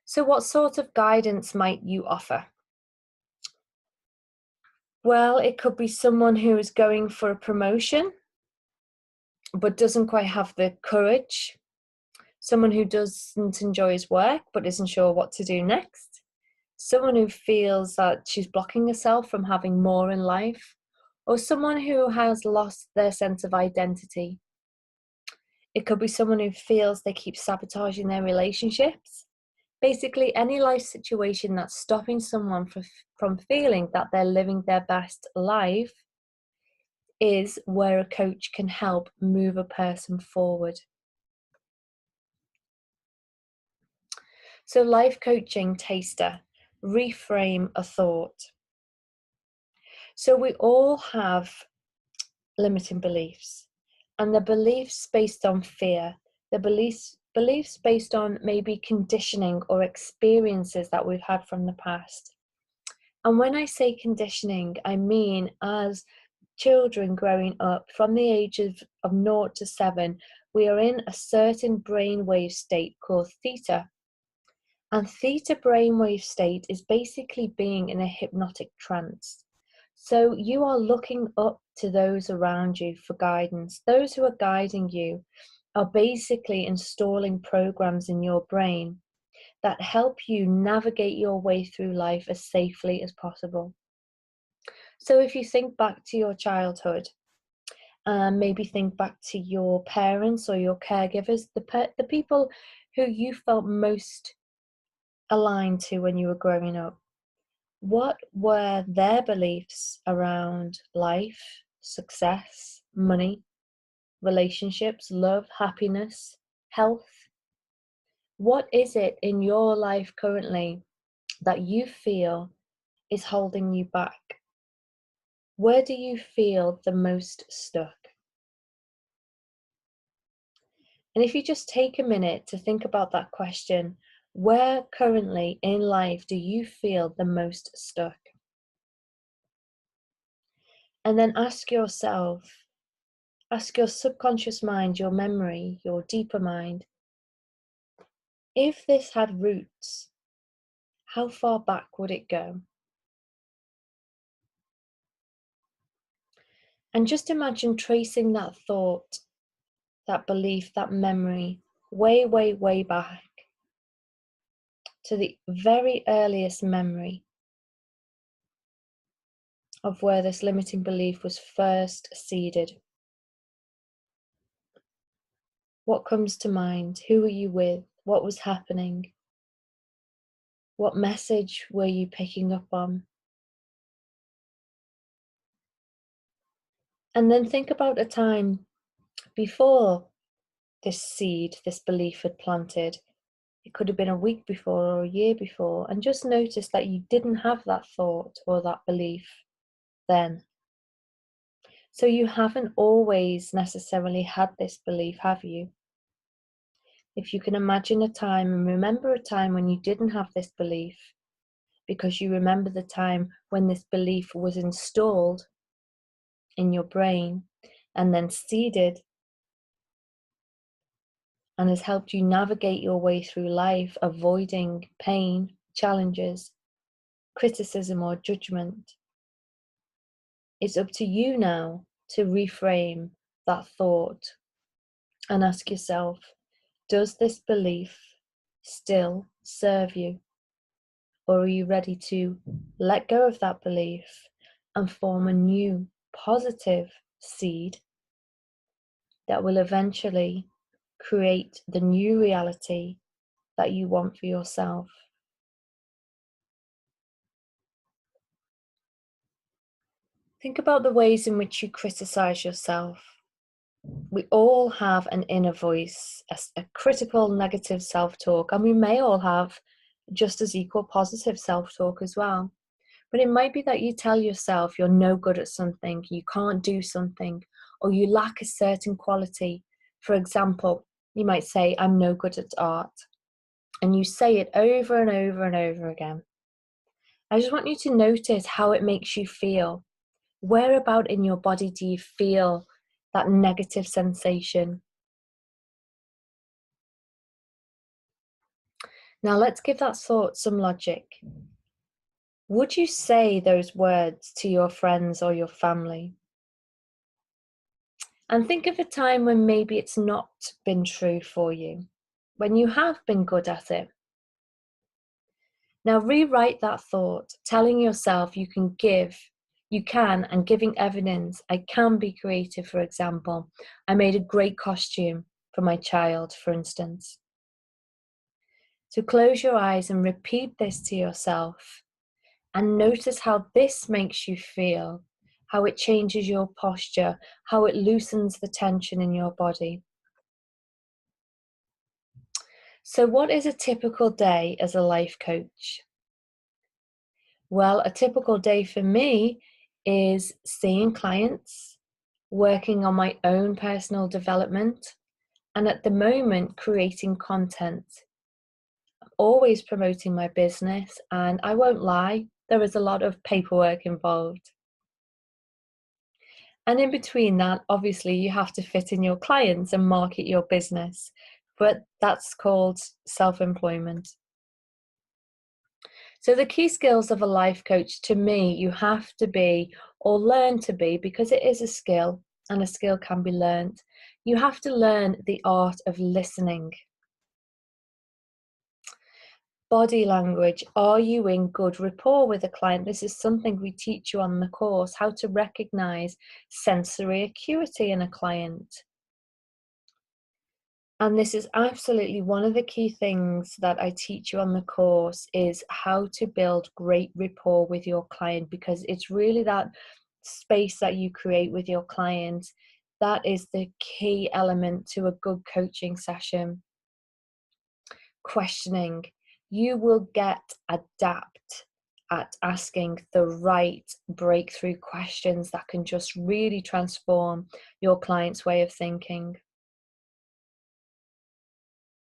So what sort of guidance might you offer? Well, it could be someone who is going for a promotion, but doesn't quite have the courage. Someone who doesn't enjoy his work, but isn't sure what to do next. Someone who feels that she's blocking herself from having more in life. Or someone who has lost their sense of identity. It could be someone who feels they keep sabotaging their relationships. Basically, any life situation that's stopping someone from feeling that they're living their best life is where a coach can help move a person forward. So, life coaching taster, reframe a thought. So, we all have limiting beliefs, and the beliefs based on fear, the beliefs based on maybe conditioning or experiences that we've had from the past. And when I say conditioning, I mean as children growing up from the age of 0 to 7, we are in a certain brainwave state called theta. And theta brainwave state is basically being in a hypnotic trance. So you are looking up to those around you for guidance. Those who are guiding you are basically installing programs in your brain that help you navigate your way through life as safely as possible. So if you think back to your childhood, maybe think back to your parents or your caregivers, the people who you felt most aligned to when you were growing up. What were their beliefs around life, success, money, relationships, love, happiness, health? What is it in your life currently that you feel is holding you back? Where do you feel the most stuck? And if you just take a minute to think about that question, where currently in life do you feel the most stuck? And then ask yourself, ask your subconscious mind, your memory, your deeper mind, if this had roots, how far back would it go? And just imagine tracing that thought, that belief, that memory, way, way, way back to the very earliest memory of where this limiting belief was first seeded. What comes to mind? Who were you with? What was happening? What message were you picking up on? And then think about a time before this seed, this belief had planted. It could have been a week before or a year before, and just notice that you didn't have that thought or that belief then. So you haven't always necessarily had this belief, have you? If you can imagine a time and remember a time when you didn't have this belief, because you remember the time when this belief was installed in your brain and then seeded and has helped you navigate your way through life, avoiding pain, challenges, criticism, or judgment. It's up to you now to reframe that thought and ask yourself, does this belief still serve you? Or are you ready to let go of that belief and form a new positive seed that will eventually create the new reality that you want for yourself? Think about the ways in which you criticize yourself. We all have an inner voice, a critical negative self-talk, and we may all have just as equal positive self-talk as well. But it might be that you tell yourself you're no good at something, you can't do something, or you lack a certain quality. For example, you might say, I'm no good at art. And you say it over and over and over again. I just want you to notice how it makes you feel. Where about in your body do you feel that negative sensation? Now let's give that thought some logic. Would you say those words to your friends or your family? And think of a time when maybe it's not been true for you, when you have been good at it. Now rewrite that thought, telling yourself you can, and giving evidence. I can be creative, for example. I made a great costume for my child, for instance. So close your eyes and repeat this to yourself and notice how this makes you feel, how it changes your posture, how it loosens the tension in your body. So what is a typical day as a life coach? Well, a typical day for me is seeing clients, working on my own personal development, and at the moment, creating content. I'm always promoting my business, and I won't lie, there is a lot of paperwork involved. And in between that, obviously, you have to fit in your clients and market your business, but that's called self-employment. So the key skills of a life coach, to me, you have to be or learn to be, because it is a skill and a skill can be learned. You have to learn the art of listening. Body language. Are you in good rapport with a client? This is something we teach you on the course, how to recognize sensory acuity in a client. And this is absolutely one of the key things that I teach you on the course, is how to build great rapport with your client, because it's really that space that you create with your client that is the key element to a good coaching session. Questioning. You will get adept at asking the right breakthrough questions that can just really transform your client's way of thinking.